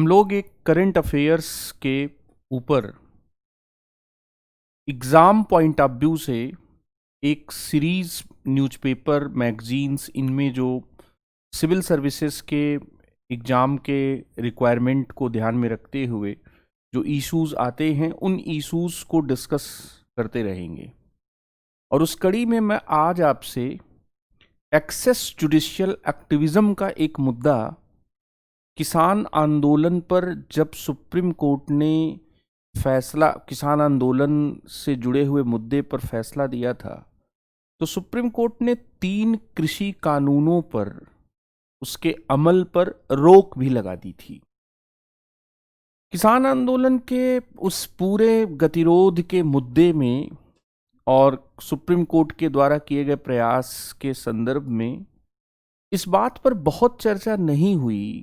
हम लोग एक करंट अफेयर्स के ऊपर एग्ज़ाम पॉइंट ऑफ व्यू से एक सीरीज न्यूज़पेपर मैगजीन्स इनमें जो सिविल सर्विसेज के एग्ज़ाम के रिक्वायरमेंट को ध्यान में रखते हुए जो इश्यूज आते हैं उन इश्यूज को डिस्कस करते रहेंगे। और उस कड़ी में मैं आज आपसे एक्सेस जुडिशियल एक्टिविज्म का एक मुद्दा, किसान आंदोलन पर जब सुप्रीम कोर्ट ने फैसला किसान आंदोलन से जुड़े हुए मुद्दे पर फैसला दिया था, तो सुप्रीम कोर्ट ने 3 कृषि कानूनों पर उसके अमल पर रोक भी लगा दी थी। किसान आंदोलन के उस पूरे गतिरोध के मुद्दे में और सुप्रीम कोर्ट के द्वारा किए गए प्रयास के संदर्भ में इस बात पर बहुत चर्चा नहीं हुई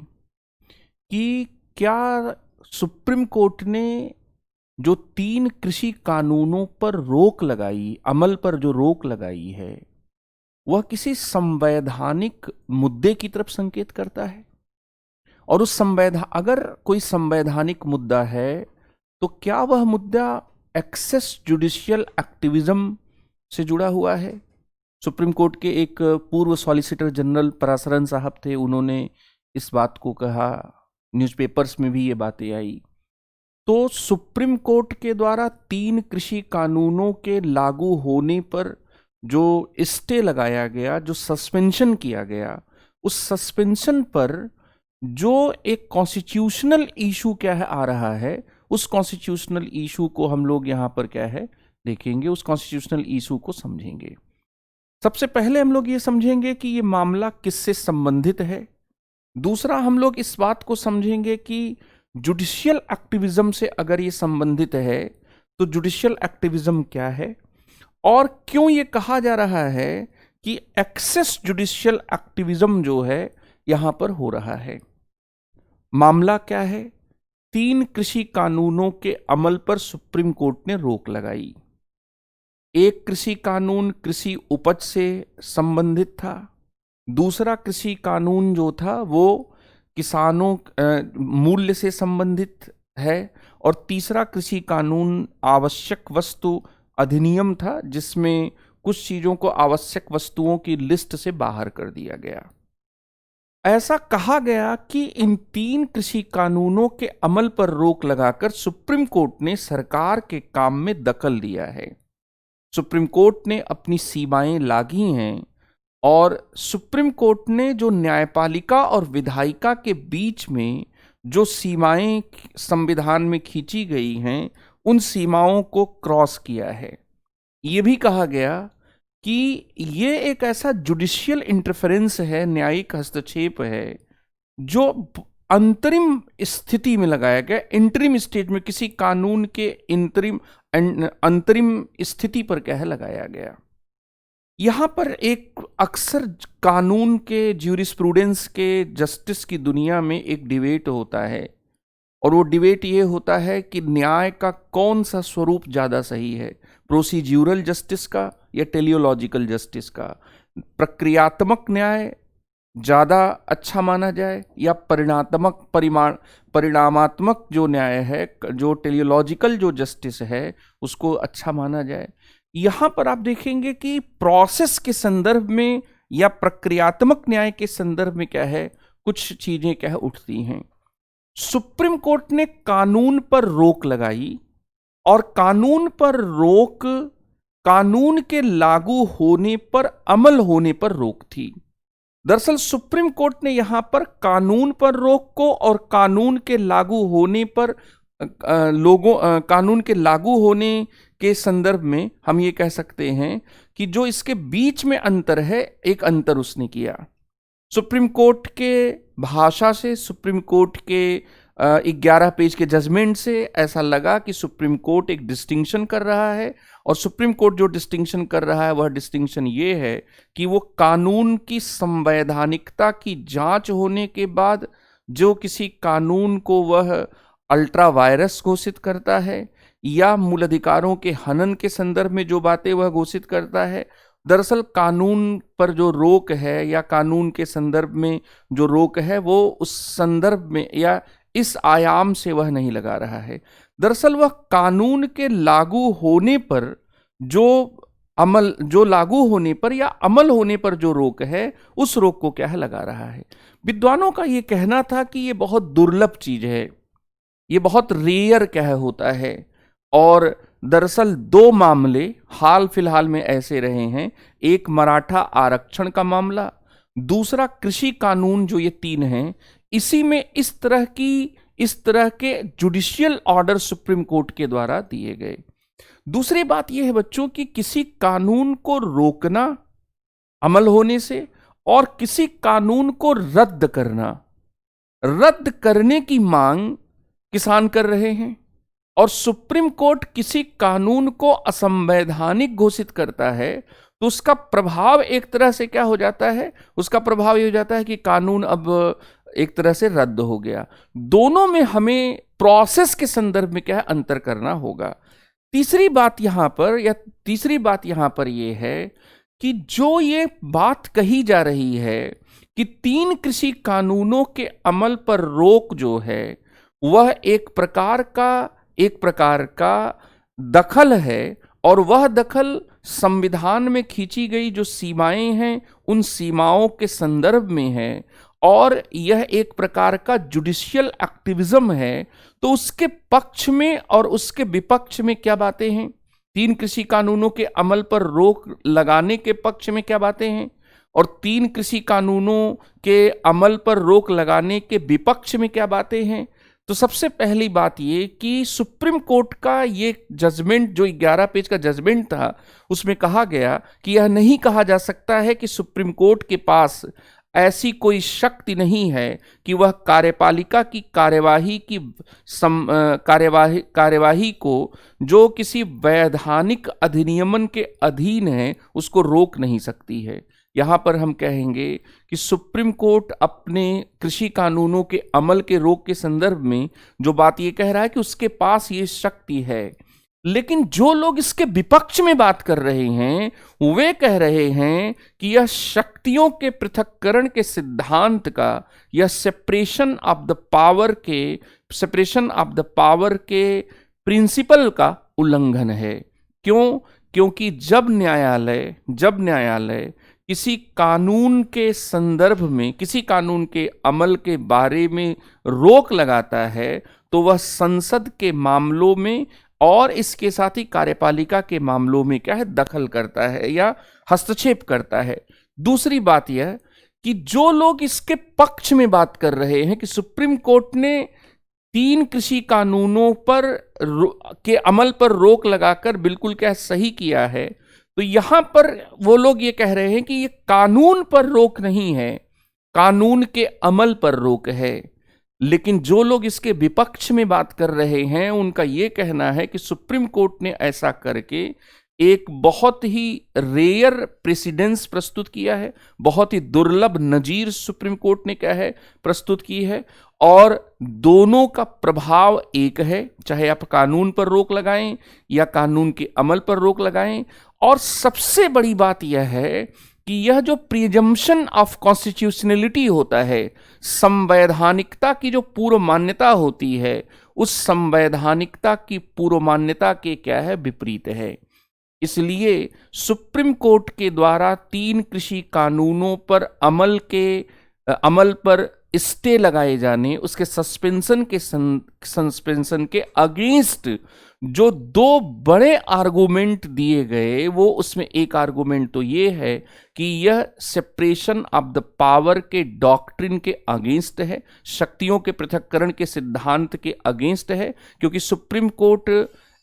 कि क्या सुप्रीम कोर्ट ने जो 3 कृषि कानूनों पर रोक लगाई, अमल पर जो रोक लगाई है, वह किसी संवैधानिक मुद्दे की तरफ संकेत करता है। और उस अगर कोई संवैधानिक मुद्दा है तो क्या वह मुद्दा एक्सेस जुडिशियल एक्टिविज्म से जुड़ा हुआ है? सुप्रीम कोर्ट के एक पूर्व सॉलिसिटर जनरल परासरन साहब थे, उन्होंने इस बात को कहा, न्यूज़पेपर्स में भी ये बातें आई। तो सुप्रीम कोर्ट के द्वारा 3 कृषि कानूनों के लागू होने पर जो स्टे लगाया गया, जो सस्पेंशन किया गया, उस सस्पेंशन पर जो एक कॉन्स्टिट्यूशनल इशू क्या है आ रहा है, उस कॉन्स्टिट्यूशनल इशू को हम लोग यहाँ पर क्या है देखेंगे, उस कॉन्स्टिट्यूशनल इशू को समझेंगे। सबसे पहले हम लोग ये समझेंगे कि ये मामला किससे संबंधित है। दूसरा, हम लोग इस बात को समझेंगे कि जुडिशियल एक्टिविज्म से अगर ये संबंधित है तो जुडिशियल एक्टिविज्म क्या है और क्यों ये कहा जा रहा है कि एक्सेस जुडिशियल एक्टिविज्म जो है यहां पर हो रहा है। मामला क्या है? 3 कृषि कानूनों के अमल पर सुप्रीम कोर्ट ने रोक लगाई। एक कृषि कानून कृषि उपज से संबंधित था, दूसरा कृषि कानून जो था वो किसानों मूल्य से संबंधित है, और तीसरा कृषि कानून आवश्यक वस्तु अधिनियम था, जिसमें कुछ चीजों को आवश्यक वस्तुओं की लिस्ट से बाहर कर दिया गया। ऐसा कहा गया कि इन 3 कृषि कानूनों के अमल पर रोक लगाकर सुप्रीम कोर्ट ने सरकार के काम में दखल दिया है। सुप्रीम कोर्ट ने अपनी सीमाएं लांघी हैं और सुप्रीम कोर्ट ने जो न्यायपालिका और विधायिका के बीच में जो सीमाएं संविधान में खींची गई हैं, उन सीमाओं को क्रॉस किया है। ये भी कहा गया कि ये एक ऐसा जुडिशियल इंटरफेरेंस है, न्यायिक हस्तक्षेप है, जो अंतरिम स्थिति में लगाया गया, इंटरिम स्टेज में, किसी कानून के अंतरिम स्थिति पर क्या है लगाया गया। यहां पर एक अक्सर कानून के ज्यूरिस्प्रूडेंस के जस्टिस की दुनिया में एक डिबेट होता है, और वो डिबेट ये होता है कि न्याय का कौन सा स्वरूप ज्यादा सही है, प्रोसीड्यूरल जस्टिस का या टेलियोलॉजिकल जस्टिस का। प्रक्रियात्मक न्याय ज्यादा अच्छा माना जाए या परिणामात्मक जो न्याय है, जो टेलियोलॉजिकल जो जस्टिस है, उसको अच्छा माना जाए। यहां पर आप देखेंगे कि प्रोसेस के संदर्भ में या प्रक्रियात्मक न्याय के संदर्भ में क्या है, कुछ चीजें क्या है उठती हैं। सुप्रीम कोर्ट ने कानून पर रोक लगाई, और कानून पर रोक कानून के लागू होने पर, अमल होने पर रोक थी। दरअसल सुप्रीम कोर्ट ने यहां पर कानून पर रोक को और कानून के लागू होने पर कानून के लागू होने के संदर्भ में हम ये कह सकते हैं कि जो इसके बीच में अंतर है, एक अंतर उसने किया। सुप्रीम कोर्ट के भाषा से, सुप्रीम कोर्ट के 11 पेज के जजमेंट से ऐसा लगा कि सुप्रीम कोर्ट एक डिस्टिंक्शन कर रहा है, और सुप्रीम कोर्ट जो डिस्टिंक्शन कर रहा है वह डिस्टिंक्शन ये है कि वो कानून की संवैधानिकता की जांच होने के बाद जो किसी कानून को वह अल्ट्रा वायरस घोषित करता है या मूल अधिकारों के हनन के संदर्भ में जो बातें वह घोषित करता है, दरअसल कानून पर जो रोक है या कानून के संदर्भ में जो रोक है, वो उस संदर्भ में या इस आयाम से वह नहीं लगा रहा है। दरअसल वह कानून के लागू होने पर जो लागू होने पर या अमल होने पर जो रोक है, उस रोक को क्या है लगा रहा है। विद्वानों का ये कहना था कि ये बहुत दुर्लभ चीज है, ये बहुत रेयर क्या होता है। और दरअसल दो मामले हाल फिलहाल में ऐसे रहे हैं, एक मराठा आरक्षण का मामला, दूसरा कृषि कानून, जो ये तीन हैं, इसी में इस तरह के जुडिशियल ऑर्डर सुप्रीम कोर्ट के द्वारा दिए गए। दूसरी बात यह है बच्चों कि किसी कानून को रोकना अमल होने से और किसी कानून को रद्द करने की मांग किसान कर रहे हैं, और सुप्रीम कोर्ट किसी कानून को असंवैधानिक घोषित करता है तो उसका प्रभाव एक तरह से क्या हो जाता है, उसका प्रभाव ये हो जाता है कि कानून अब एक तरह से रद्द हो गया। दोनों में हमें प्रोसेस के संदर्भ में क्या है अंतर करना होगा। तीसरी बात यहां पर यह है कि जो ये बात कही जा रही है कि 3 कृषि कानूनों के अमल पर रोक जो है वह एक प्रकार का दखल है, और वह दखल संविधान में खींची गई जो सीमाएं हैं उन सीमाओं के संदर्भ में है, और यह एक प्रकार का जुडिशियल एक्टिविज्म है। तो उसके पक्ष में और उसके विपक्ष में क्या बातें हैं, 3 कृषि कानूनों के अमल पर रोक लगाने के पक्ष में क्या बातें हैं, और 3 कृषि कानूनों के अमल पर रोक लगाने के विपक्ष में क्या बातें हैं। तो सबसे पहली बात ये कि सुप्रीम कोर्ट का ये जजमेंट, जो 11 पेज का जजमेंट था, उसमें कहा गया कि यह नहीं कहा जा सकता है कि सुप्रीम कोर्ट के पास ऐसी कोई शक्ति नहीं है कि वह कार्यपालिका की कार्यवाही को जो किसी वैधानिक अधिनियमन के अधीन है उसको रोक नहीं सकती है। यहाँ पर हम कहेंगे कि सुप्रीम कोर्ट अपने कृषि कानूनों के अमल के रोक के संदर्भ में जो बात ये कह रहा है कि उसके पास ये शक्ति है, लेकिन जो लोग इसके विपक्ष में बात कर रहे हैं वे कह रहे हैं कि यह शक्तियों के पृथक्करण के सिद्धांत का, यह सेपरेशन ऑफ द पावर के प्रिंसिपल का उल्लंघन है। क्यों? क्योंकि जब न्यायालय किसी कानून के संदर्भ में, किसी कानून के अमल के बारे में रोक लगाता है तो वह संसद के मामलों में और इसके साथ ही कार्यपालिका के मामलों में क्या है दखल करता है या हस्तक्षेप करता है। दूसरी बात यह कि जो लोग इसके पक्ष में बात कर रहे हैं कि सुप्रीम कोर्ट ने 3 कृषि कानूनों पर के अमल पर रोक लगाकर बिल्कुल क्या सही किया है, तो यहां पर वो लोग ये कह रहे हैं कि ये कानून पर रोक नहीं है, कानून के अमल पर रोक है। लेकिन जो लोग इसके विपक्ष में बात कर रहे हैं उनका ये कहना है कि सुप्रीम कोर्ट ने ऐसा करके एक बहुत ही रेयर प्रेसिडेंस प्रस्तुत किया है, बहुत ही दुर्लभ नजीर सुप्रीम कोर्ट ने क्या है प्रस्तुत की है, और दोनों का प्रभाव एक है, चाहे आप कानून पर रोक लगाएं या कानून के अमल पर रोक लगाएं। और सबसे बड़ी बात यह है कि यह जो प्रिजम्पशन ऑफ कॉन्स्टिट्यूशनलिटी होता है, संवैधानिकता की जो पूर्व मान्यता होती है, उस संवैधानिकता की पूर्व मान्यता के क्या है विपरीत है। इसलिए सुप्रीम कोर्ट के द्वारा 3 कृषि कानूनों पर अमल पर स्टे लगाए जाने, उसके सस्पेंशन के अगेंस्ट जो 2 बड़े आर्गुमेंट दिए गए, वो उसमें एक आर्गुमेंट तो ये है कि यह सेपरेशन ऑफ द पावर के डॉक्ट्रिन के अगेंस्ट है, शक्तियों के पृथक्करण के सिद्धांत के अगेंस्ट है, क्योंकि सुप्रीम कोर्ट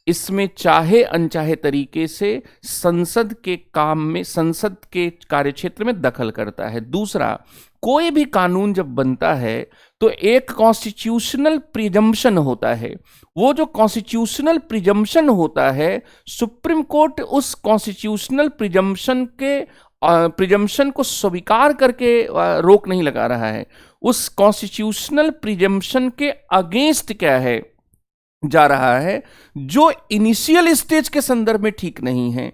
इसमें चाहे अनचाहे तरीके से संसद के काम में, संसद के कार्यक्षेत्र में दखल करता है। दूसरा, कोई भी कानून जब बनता है तो एक कॉन्स्टिट्यूशनल प्रिजम्पशन होता है। वो जो कॉन्स्टिट्यूशनल प्रिजम्पशन होता है, सुप्रीम कोर्ट उस कॉन्स्टिट्यूशनल प्रिजम्पशन को स्वीकार करके रोक नहीं लगा रहा है, उस कॉन्स्टिट्यूशनल प्रिजम्पशन के अगेंस्ट क्या है जा रहा है, जो इनिशियल स्टेज के संदर्भ में ठीक नहीं है।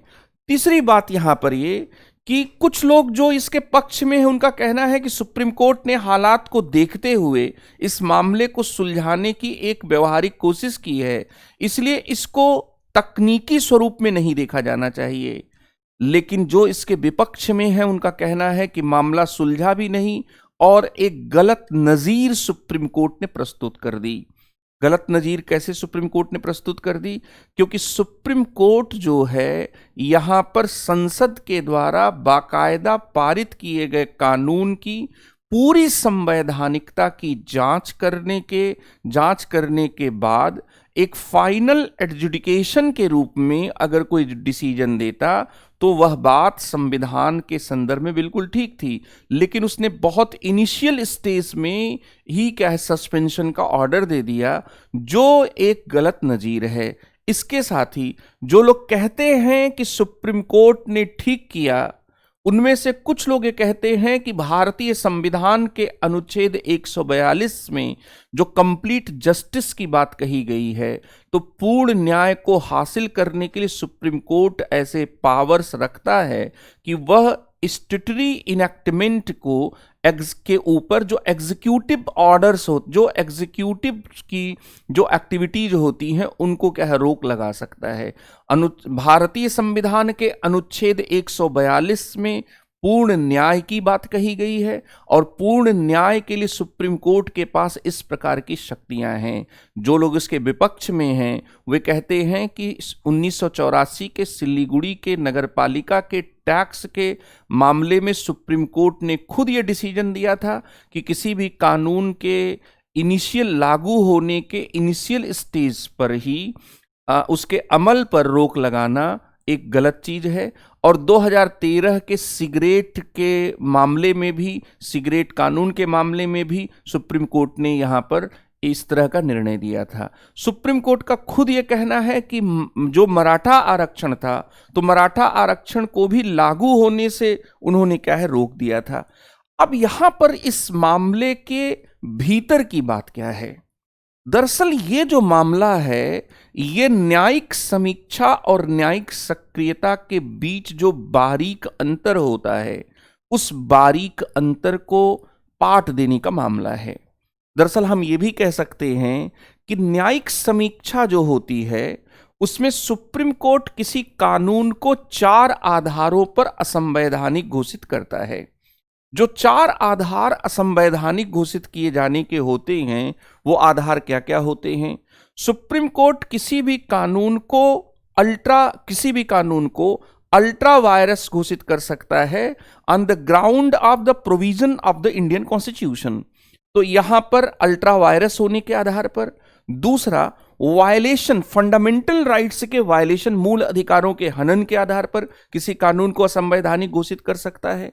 तीसरी बात यहां पर ये कि कुछ लोग जो इसके पक्ष में हैं उनका कहना है कि सुप्रीम कोर्ट ने हालात को देखते हुए इस मामले को सुलझाने की एक व्यवहारिक कोशिश की है, इसलिए इसको तकनीकी स्वरूप में नहीं देखा जाना चाहिए। लेकिन जो इसके विपक्ष में है उनका कहना है कि मामला सुलझा भी नहीं और एक गलत नजीर सुप्रीम कोर्ट ने प्रस्तुत कर दी। गलत नजीर कैसे सुप्रीम कोर्ट ने प्रस्तुत कर दी? क्योंकि सुप्रीम कोर्ट जो है यहां पर संसद के द्वारा बाकायदा पारित किए गए कानून की पूरी संवैधानिकता की जांच करने के बाद एक फाइनल एडजुडिकेशन के रूप में अगर कोई डिसीजन देता तो वह बात संविधान के संदर्भ में बिल्कुल ठीक थी, लेकिन उसने बहुत इनिशियल स्टेज में ही क्या है सस्पेंशन का ऑर्डर दे दिया, जो एक गलत नजीर है। इसके साथ ही जो लोग कहते हैं कि सुप्रीम कोर्ट ने ठीक किया, उनमें से कुछ लोग ये कहते हैं कि भारतीय संविधान के अनुच्छेद 142 में जो कंप्लीट जस्टिस की बात कही गई है, तो पूर्ण न्याय को हासिल करने के लिए सुप्रीम कोर्ट ऐसे पावर्स रखता है कि वह स्टैट्यूटरी इनैक्टमेंट को के ऊपर जो एग्जीक्यूटिव ऑर्डर्स हो, जो एग्जीक्यूटिव की जो एक्टिविटीज होती हैं उनको क्या है रोक लगा सकता है। भारतीय संविधान के अनुच्छेद 142 में पूर्ण न्याय की बात कही गई है और पूर्ण न्याय के लिए सुप्रीम कोर्ट के पास इस प्रकार की शक्तियां हैं। जो लोग इसके विपक्ष में हैं वे कहते हैं कि 1984 के सिलीगुड़ी के नगरपालिका के टैक्स के मामले में सुप्रीम कोर्ट ने खुद ये डिसीजन दिया था कि किसी भी कानून के इनिशियल लागू होने के इनिशियल स्टेज पर ही उसके अमल पर रोक लगाना एक गलत चीज है। और 2013 के सिगरेट के मामले में भी, सिगरेट कानून के मामले में भी सुप्रीम कोर्ट ने यहां पर इस तरह का निर्णय दिया था। सुप्रीम कोर्ट का खुद ये कहना है कि जो मराठा आरक्षण था, तो मराठा आरक्षण को भी लागू होने से उन्होंने क्या है रोक दिया था। अब यहां पर इस मामले के भीतर की बात क्या है? दरअसल ये जो मामला है ये न्यायिक समीक्षा और न्यायिक सक्रियता के बीच जो बारीक अंतर होता है, उस बारीक अंतर को पाट देने का मामला है। दरअसल हम ये भी कह सकते हैं कि न्यायिक समीक्षा जो होती है उसमें सुप्रीम कोर्ट किसी कानून को 4 आधारों पर असंवैधानिक घोषित करता है। जो 4 आधार असंवैधानिक घोषित किए जाने के होते हैं वो आधार क्या क्या होते हैं? सुप्रीम कोर्ट किसी भी कानून को अल्ट्रा वायरस घोषित कर सकता है on the ground of the provision of the Indian constitution. तो यहां पर अल्ट्रा वायरस होने के आधार पर। दूसरा, वायलेशन, फंडामेंटल राइट्स के वायलेशन, मूल अधिकारों के हनन के आधार पर किसी कानून को असंवैधानिक घोषित कर सकता है।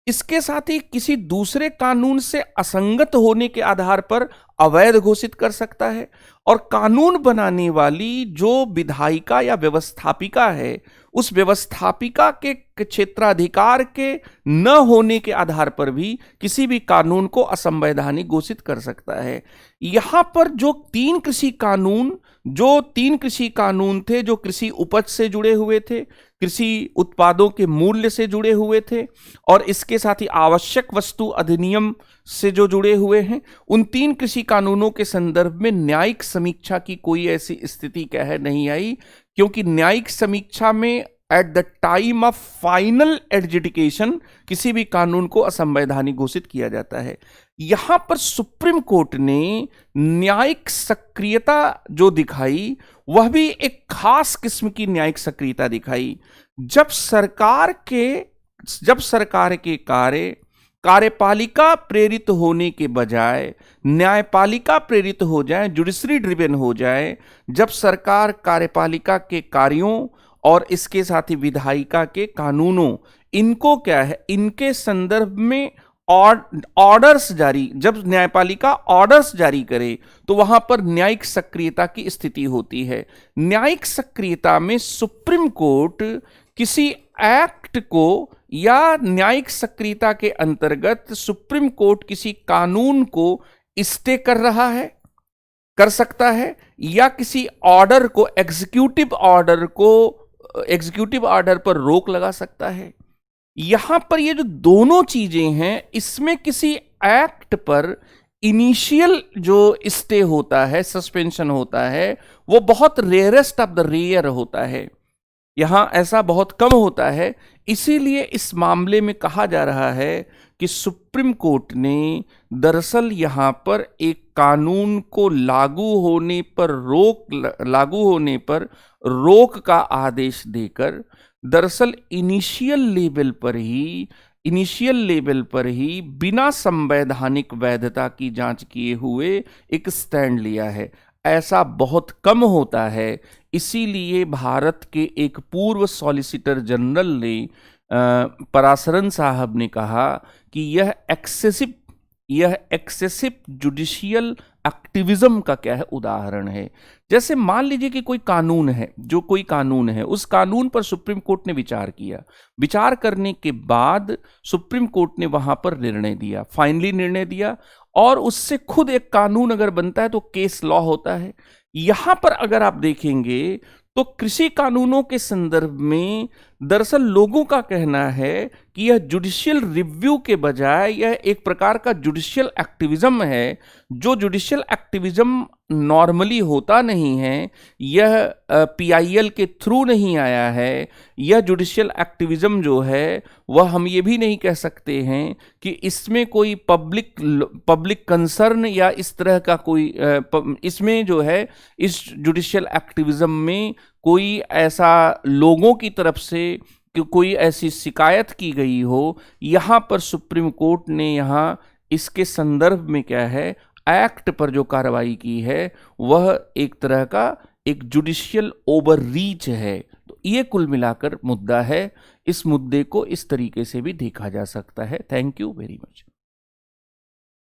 इसके साथ ही किसी दूसरे कानून से असंगत होने के आधार पर अवैध घोषित कर सकता है। और कानून बनाने वाली जो विधायिका या व्यवस्थापिका है, उस व्यवस्थापिका के क्षेत्राधिकार के न होने के आधार पर भी किसी भी कानून को असंवैधानिक घोषित कर सकता है। यहां पर जो 3 कृषि कानून थे जो कृषि उपज से जुड़े हुए थे, कृषि उत्पादों के मूल्य से जुड़े हुए थे और इसके साथ ही आवश्यक वस्तु अधिनियम से जो जुड़े हुए हैं, उन 3 कृषि कानूनों के संदर्भ में न्यायिक समीक्षा की कोई ऐसी स्थिति क्या है नहीं आई, क्योंकि न्यायिक समीक्षा में at the time of final adjudication किसी भी कानून को असंवैधानिक घोषित किया जाता है। यहां पर सुप्रीम कोर्ट ने न्यायिक सक्रियता जो दिखाई वह भी एक खास किस्म की न्यायिक सक्रियता दिखाई। जब सरकार के कार्यपालिका प्रेरित होने के बजाय न्यायपालिका प्रेरित हो जाए, जुडिशरी ड्रिवन हो जाए, जब सरकार कार्यपालिका के कार्यों और इसके साथ ही विधायिका के कानूनों, इनको क्या है, इनके संदर्भ में ऑर्डर्स जारी, जब न्यायपालिका ऑर्डर्स जारी करे तो वहां पर न्यायिक सक्रियता की स्थिति होती है। न्यायिक सक्रियता में सुप्रीम कोर्ट किसी एक्ट को या न्यायिक सक्रियता के अंतर्गत सुप्रीम कोर्ट किसी कानून को स्टे कर सकता है या किसी ऑर्डर को, एग्जीक्यूटिव ऑर्डर पर रोक लगा सकता है। यहां पर ये जो दोनों चीजें हैं, इसमें किसी एक्ट पर इनिशियल जो स्टे होता है, सस्पेंशन होता है, वो बहुत रेयरेस्ट ऑफ द रेयर होता है। यहां ऐसा बहुत कम होता है। इसीलिए इस मामले में कहा जा रहा है कि सुप्रीम कोर्ट ने दरअसल यहां पर एक कानून को लागू होने पर रोक का आदेश देकर दरअसल इनिशियल लेवल पर ही बिना संवैधानिक वैधता की जांच किए हुए एक स्टैंड लिया है। ऐसा बहुत कम होता है। इसीलिए भारत के एक पूर्व सॉलिसिटर जनरल ने पराशरन साहब ने कहा कि यह एक्सेसिव जुडिशियल एक्टिविज्म का क्या है उदाहरण है। जैसे मान लीजिए कि कोई कानून है, उस कानून पर सुप्रीम कोर्ट ने विचार किया। विचार करने के बाद सुप्रीम कोर्ट ने वहां पर निर्णय दिया, फाइनली निर्णय दिया, और उससे खुद एक कानून अगर बनता है तो केस लॉ होता है। यहां पर अगर आप देखेंगे तो कृषि कानूनों के संदर्भ में दरअसल लोगों का कहना है कि यह जुडिशियल रिव्यू के बजाय यह एक प्रकार का जुडिशियल एक्टिविज्म है, जो जुडिशियल एक्टिविज्म नॉर्मली होता नहीं है। यह पीआईएल के थ्रू नहीं आया है। यह जुडिशियल एक्टिविज्म जो है वह हम ये भी नहीं कह सकते हैं कि इसमें कोई पब्लिक कंसर्न या इस तरह का कोई इसमें जो है इस जुडिशियल एक्टिविज्म में कोई ऐसा लोगों की तरफ से कि कोई ऐसी शिकायत की गई हो। यहां पर सुप्रीम कोर्ट ने यहां इसके संदर्भ में क्या है, एक्ट पर जो कार्रवाई की है वह एक तरह का एक जुडिशियल ओवररीच है। तो ये कुल मिलाकर मुद्दा है। इस मुद्दे को इस तरीके से भी देखा जा सकता है। Thank you very much.